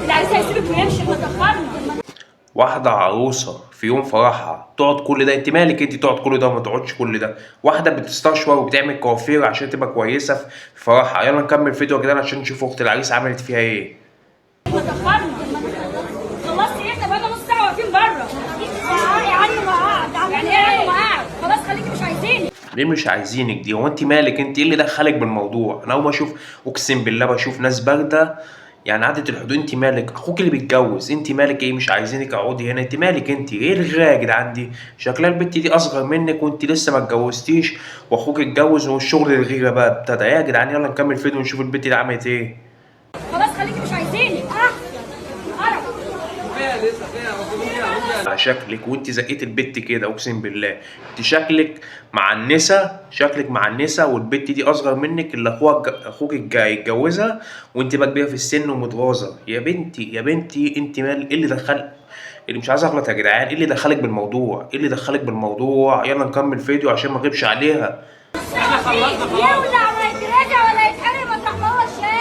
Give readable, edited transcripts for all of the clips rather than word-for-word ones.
العريس هيسيبك ويمشي ما تأخرنا. واحدة عروسة في يوم فرحها تقعد كل ده؟ انت مالك انت تقعد كل ده وما تقعدش كل ده؟ واحدة بتستشور وبتعمل كوافير عشان تبقى كويسة في فرحها. يلا نكمل فيديو يا جدعان عشان نشوف اخت العريس عملت فيها ايه. ما تأخرنا. خلاص ايه، احنا بقالنا نص ساعة واقفين بره. يعني وقعد يعني ايه وقعد؟ خلاص خليكي مش عايزيني. ليه مش عايزينك دي؟ هو انت مالك انت؟ ايه اللي دخلك بالموضوع؟ انا اول ما اشوف اقسم بالله بشوف ناس بارده يعني عدت الحدود. انت مالك؟ اخوك اللي بيتجوز، انت مالك؟ ايه مش عايزينك اقعدي هنا؟ انت مالك انت؟ ايه الغايه يا جدعان دي؟ شكلها البت دي اصغر منك وانت لسه ما اتجوزتيش واخوك اتجوز والشغل الغيره بقى ابتدى. ايه يا جدعان؟ يلا نكمل فيديو ونشوف البت دي عملت ايه. خلاص خليكي مش عايزيني. على شكلك وانت زقيت البت كده اقسم بالله. انت شكلك مع النسا والبت دي اصغر منك اللي اخوك يتجوزها وانت بقى كبيره في السن ومتغاظه. يا بنتي يا بنتي انت مال؟ ايه اللي دخل؟ اللي مش عايز اغلط يا جدعان، ايه اللي دخلك بالموضوع؟ ايه اللي دخلك بالموضوع؟ يلا نكمل فيديو عشان ما اغيبش عليها. احنا خلصنا خلاص. يولع ولا يتراجع ولا يتحرق مطرح ما هو الشاي.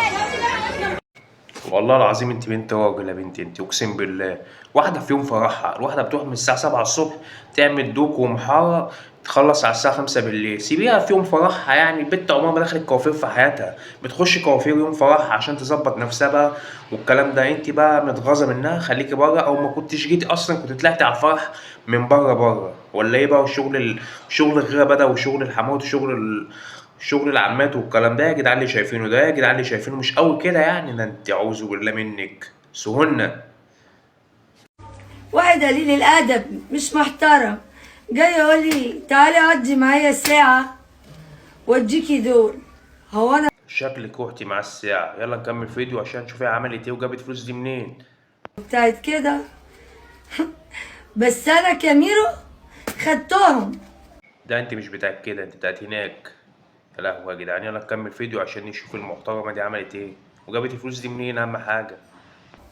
والله العظيم انت بنت راجل يا بنتي انت اقسم بالله. واحده في يوم فرحها، الواحده بتروح من الساعه 7 الصبح تعمل دوك ومحاره تخلص على الساعه 5 بالليل. سيبيها في يوم فرحها، يعني البنت عمرها ما دخلت كوافير في حياتها. بتخش كوافير يوم فرحها عشان تظبط نفسها بقى والكلام ده. انت بقى متغاظه منها، خليكي بره. او ما كنتش جيتي اصلا كنت طلعتي على الفرح من بره ولا ايه بقى؟ شغل الغيره بدا وشغل الحموات شغل العمات والكلام ده. يا جدعان اللي شايفينه ده، يا جدعان اللي شايفينه مش قوي كده يعني. ده انت اعوذ بالله منك سهنة. واحد قليل الادب مش محترم جاي يقول لي تعالي قضي معايا ساعه واديكي دول. هو انا شكلك روحتي مع الساعة. يلا نكمل فيديو عشان نشوف هي عملت ايه وجابت فلوس دي منين. بتاعت كده؟ بس انا كاميرو خدتهم. ده انت مش بتاعت كده، انت بتاعت هناك. يا لهوي يا جدعان، يلا نكمل فيديو عشان نشوف المحترمة دي عملت ايه وجابت الفلوس دي منين اهم حاجة.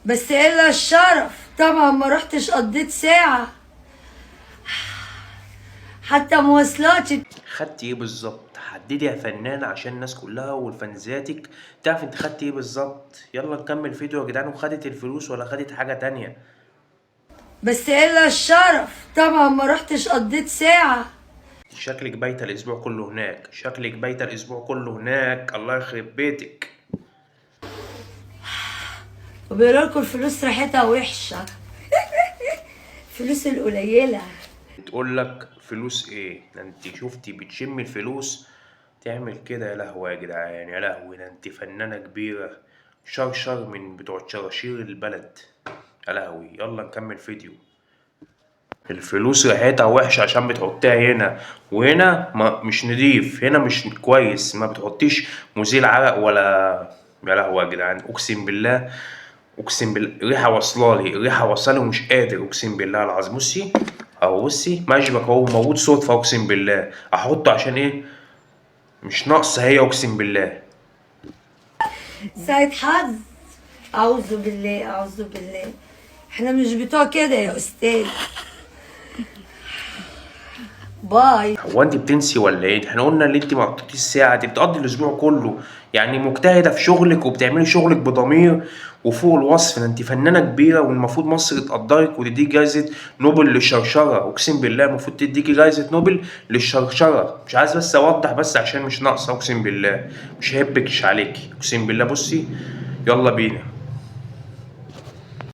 بس الا الشرف طبعا ما رحتش قضيت ساعه حتى مواصلاتي. خدتي ايه بالظبط؟ حددي يا فنانة عشان الناس كلها والفانزاتك تعرف انت خدتي ايه بالظبط. يلا نكمل فيديو يا جدعان. وخدت الفلوس ولا خدت حاجة تانية؟ بس الا الشرف طبعا ما رحتش قضيت ساعه. شكلك بايته الاسبوع كله هناك، شكلك بايته الاسبوع كله هناك. الله يخرب بيتك. وبيقولوا لكم الفلوس ريحتها وحشه. فلوس القليله. بتقول لك فلوس ايه؟ ده انت شفتي بتشم الفلوس تعمل كده؟ يا لهوي يا جدعان يا لهوي، ده انت فنانه كبيره شرشر من بتوع شراشير البلد. يا لهوي. يلا نكمل فيديو. الفلوس ريحتها وحشه عشان بتحطيها هنا وهنا ما مش نضيف، هنا مش كويس. ما بتحطيش مزيل عرق ولا. يا لهوي يا جدعان اقسم بالله. اقسم بالله الريحه واصلالي، الريحه واصلالي ومش قادر اقسم بالله العظيم. بصي اهو، بصي مشبك اهو موجود صدفه اقسم بالله. احطه عشان ايه؟ مش ناقصه هي اقسم بالله. سعيد حظ. اعوذ بالله اعوذ بالله. احنا مش بتوع كده يا استاذ. باي. هو انت بتنسي ولا ايه؟ احنا قلنا ان انت ما قضيتيش الساعه دي، بتقضي الاسبوع كله. يعني مجتهده في شغلك وبتعملي شغلك بضمير وفوق الوصف. ده انت فنانه كبيره والمفروض مصر تقدرك وتديك جايزه نوبل للشرشره. اقسم بالله المفروض تديكي جايزه نوبل للشرشره. مش عايز بس اوضح بس عشان مش ناقصه اقسم بالله. مش هيبكش عليكي اقسم بالله. بصي يلا بينا.